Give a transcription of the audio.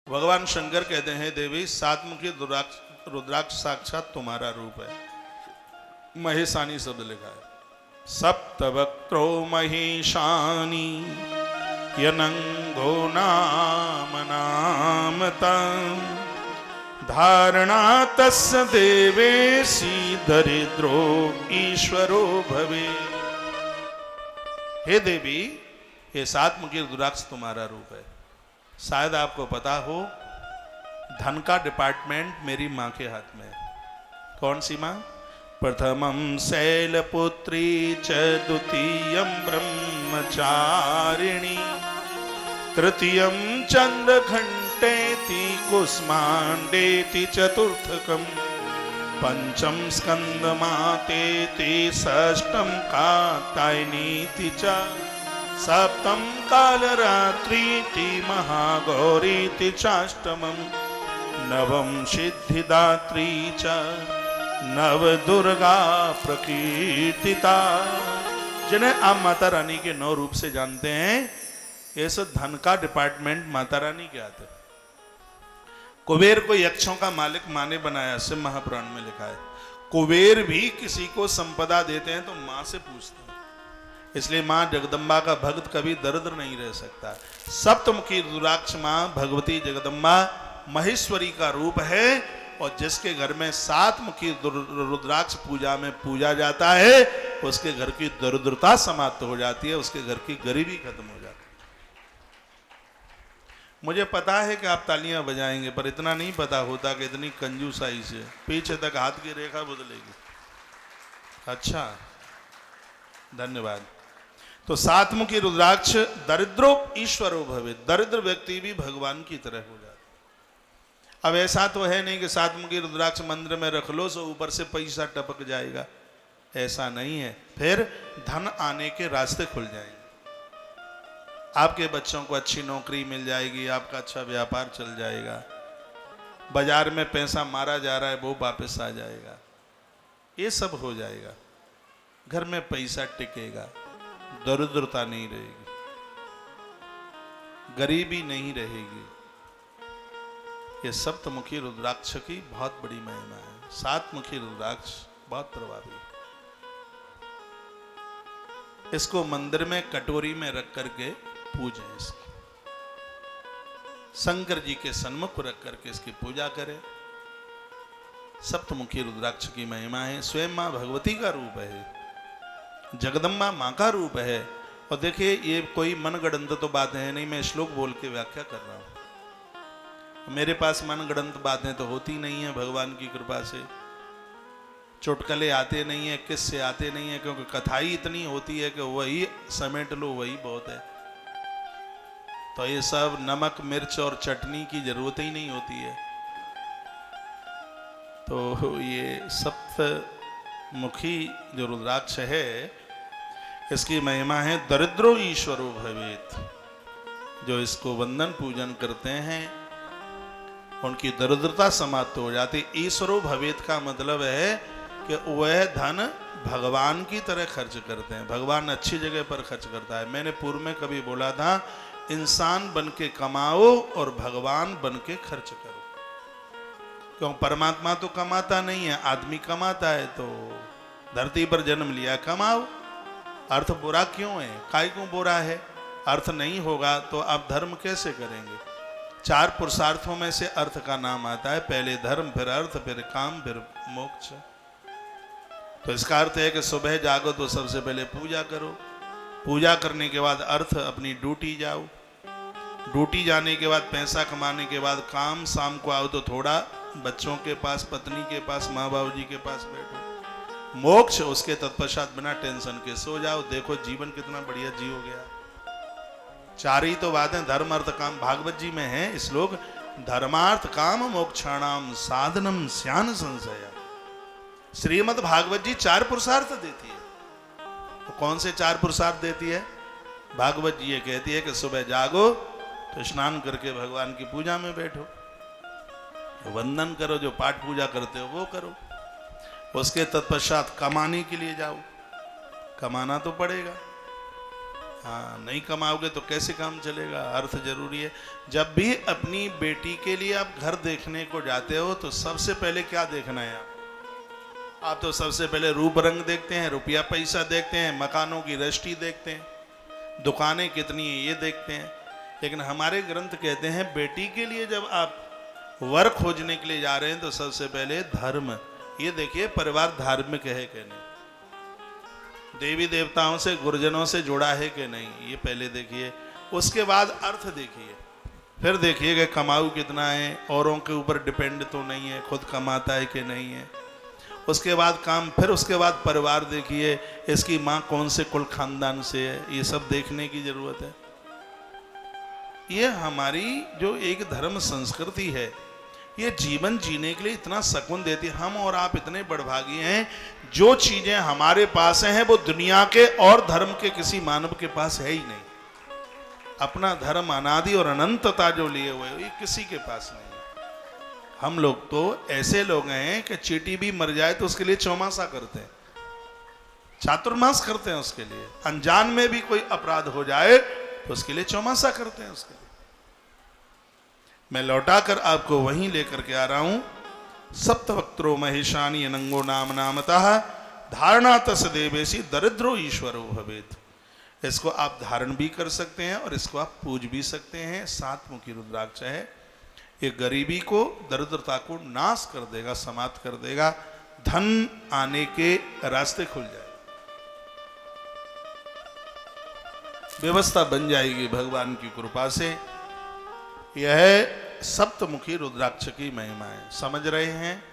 भगवान शंकर कहते हैं देवी सातमुखी रुद्राक्ष साक्षात तुम्हारा रूप है। महेशानी शब्द लिखा है। सप्तवक्त्रो महेशानी यनंगो नाम नामतं धारणा तस्य देवेशी दरिद्रो ईश्वरो भवे। हे देवी, ये सातमुखी रुद्राक्ष तुम्हारा रूप है। शायद आपको पता हो, धन का डिपार्टमेंट मेरी माँ के हाथ में है। कौन सी माँ? प्रथमम शैलपुत्री च द्वितीयम ब्रह्मचारिणी तृतीयम चंद्रघंटेति कुष्मांडेति चतुर्थकम पंचम स्कंदमातेति षष्ठम कात्यायनीति च सप्तम कालरात्रीति महागौरीति चाष्टमम नवम सिद्धिदात्री च नव दुर्गा प्रकीर्तिता। जिन्हें आप माता रानी के 9 रूप से जानते हैं, ये सब धन का डिपार्टमेंट माता रानी के आते। कुबेर को यक्षों का मालिक माँ ने बनाया, शिव महापुराण में लिखा है। कुबेर भी किसी को संपदा देते हैं तो माँ से पूछते हैं। इसलिए माँ जगदम्बा का भक्त कभी दरिद्र नहीं रह सकता। सप्तमुखी रुद्राक्ष माँ भगवती जगदम्बा महेश्वरी का रूप है, और जिसके घर में सातमुखी रुद्राक्ष पूजा में पूजा जाता है, उसके घर की दरिद्रता समाप्त हो जाती है, उसके घर की गरीबी खत्म हो जाती है। मुझे पता है कि आप तालियां बजाएंगे, पर इतना नहीं पता होता कि इतनी कंजूसाई से पीछे तक हाथ की रेखा बदलेगी। अच्छा, धन्यवाद। तो सातमुखी रुद्राक्ष दरिद्रो ईश्वरो भवे, दरिद्र व्यक्ति भी भगवान की तरह हो जाता। अब ऐसा तो है नहीं कि सातमुखी रुद्राक्ष मंदिर में रख लो सो ऊपर से पैसा टपक जाएगा, ऐसा नहीं है। फिर धन आने के रास्ते खुल जाएंगे, आपके बच्चों को अच्छी नौकरी मिल जाएगी, आपका अच्छा व्यापार चल जाएगा, बाजार में पैसा मारा जा रहा है वो वापस आ जाएगा, ये सब हो जाएगा। घर में पैसा टिकेगा, दरिद्रता नहीं रहेगी, गरीबी नहीं रहेगी। ये सप्तमुखी रुद्राक्ष की बहुत बड़ी महिमा है। सातमुखी रुद्राक्ष बहुत प्रभावी है। इसको मंदिर में कटोरी में रख करके पूजें, इसकी शंकर जी के सन्मुख रख करके इसकी पूजा करें। सप्तमुखी रुद्राक्ष की महिमा है। स्वयं मां भगवती का रूप है, जगदम्बा मां का रूप है। और देखिए, ये कोई मनगढ़ंत तो बात है नहीं, मैं श्लोक बोल के व्याख्या कर रहा हूं। मेरे पास मनगढ़ंत बातें तो होती नहीं है, भगवान की कृपा से चुटकले आते नहीं है, किस्से आते नहीं है, क्योंकि कथाई इतनी होती है कि वही समेट लो वही बहुत है। तो ये सब नमक मिर्च और चटनी की जरूरत ही नहीं होती है। तो ये सप्तमुखी जो रुद्राक्ष है, इसकी महिमा है दरिद्रो ईश्वरो भवेत। जो इसको वंदन पूजन करते हैं उनकी दरिद्रता समाप्त हो जाती। ईश्वरो भवेत का मतलब है कि वह धन भगवान की तरह खर्च करते हैं। भगवान अच्छी जगह पर खर्च करता है। मैंने पूर्व में कभी बोला था, इंसान बन के कमाओ और भगवान बन के खर्च करो। क्यों? परमात्मा तो कमाता नहीं है, आदमी कमाता है। तो धरती पर जन्म लिया, कमाओ। अर्थ बुरा क्यों है? काय क्यों बुरा है? अर्थ नहीं होगा तो आप धर्म कैसे करेंगे? 4 पुरुषार्थों में से अर्थ का नाम आता है। पहले धर्म, फिर अर्थ, फिर काम, फिर मोक्ष। तो इसका अर्थ है कि सुबह जागो तो सबसे पहले पूजा करो, पूजा करने के बाद अर्थ अपनी ड्यूटी जाओ, ड्यूटी जाने के बाद पैसा कमाने के बाद काम, शाम को आओ तो थोड़ा बच्चों के पास, पत्नी के पास, माँ बाबू जी के पास बैठो। मोक्ष उसके तत्पश्चात बिना टेंशन के सो जाओ। देखो जीवन कितना बढ़िया जी हो गया। 4 ही तो बातें, धर्म अर्थ काम। भागवत जी में है श्लोक, धर्मार्थ काम मोक्षाणाम साधनम स्यान संशय। श्रीमद् भागवत जी 4 पुरुषार्थ देती है। तो कौन से 4 पुरुषार्थ देती है? भागवत जी ये कहती है कि सुबह जागो तो स्नान करके भगवान की पूजा में बैठो, वंदन करो, जो पाठ पूजा करते हो वो करो। उसके तत्पश्चात कमाने के लिए जाओ, कमाना तो पड़ेगा। हाँ, नहीं कमाओगे तो कैसे काम चलेगा, अर्थ जरूरी है। जब भी अपनी बेटी के लिए आप घर देखने को जाते हो तो सबसे पहले क्या देखना है आप तो सबसे पहले रूप रंग देखते हैं, रुपया पैसा देखते हैं, मकानों की रजिस्ट्री देखते हैं, दुकानें कितनी हैं ये देखते हैं। लेकिन हमारे ग्रंथ कहते हैं बेटी के लिए जब आप वर खोजने के लिए जा रहे हैं तो सबसे पहले धर्म, ये देखिए परिवार धार्मिक है कि नहीं, देवी देवताओं से गुरुजनों से जुड़ा है कि नहीं, ये पहले देखिए। उसके बाद अर्थ देखिए, फिर देखिए कि कमाऊ कितना है, औरों के ऊपर डिपेंड तो नहीं है, खुद कमाता है कि नहीं है। उसके बाद काम, फिर उसके बाद परिवार देखिए, इसकी माँ कौन से कुल खानदान से है, ये सब देखने की जरूरत है। ये हमारी जो एक धर्म संस्कृति है, ये जीवन जीने के लिए इतना सकून देती है। हम और आप इतने बड़भागी हैं, जो चीजें हमारे पास हैं वो दुनिया के और धर्म के किसी मानव के पास है ही नहीं। अपना धर्म अनादि और अनंतता जो लिए हुए ये किसी के पास नहीं है। हम लोग तो ऐसे लोग हैं कि चींटी भी मर जाए तो उसके लिए चौमासा करते हैं, चातुर्मास करते हैं उसके लिए। अनजान में भी कोई अपराध हो जाए तो उसके लिए चौमासा करते हैं उसके लिए। मैं लौटाकर आपको वहीं लेकर के आ रहा हूं। सप्तवक्त्रो महेशानी अनंगो नाम नामतः धारणा तस देवेशी दरिद्रो ईश्वरो भवेत। इसको आप धारण भी कर सकते हैं और इसको आप पूज भी सकते हैं। 7 मुखी रुद्राक्ष है, ये गरीबी को, दरिद्रता को नाश कर देगा, समाप्त कर देगा, धन आने के रास्ते खुल जाए, व्यवस्था बन जाएगी भगवान की कृपा से। यह सप्तमुखी रुद्राक्ष की महिमा है। समझ रहे हैं?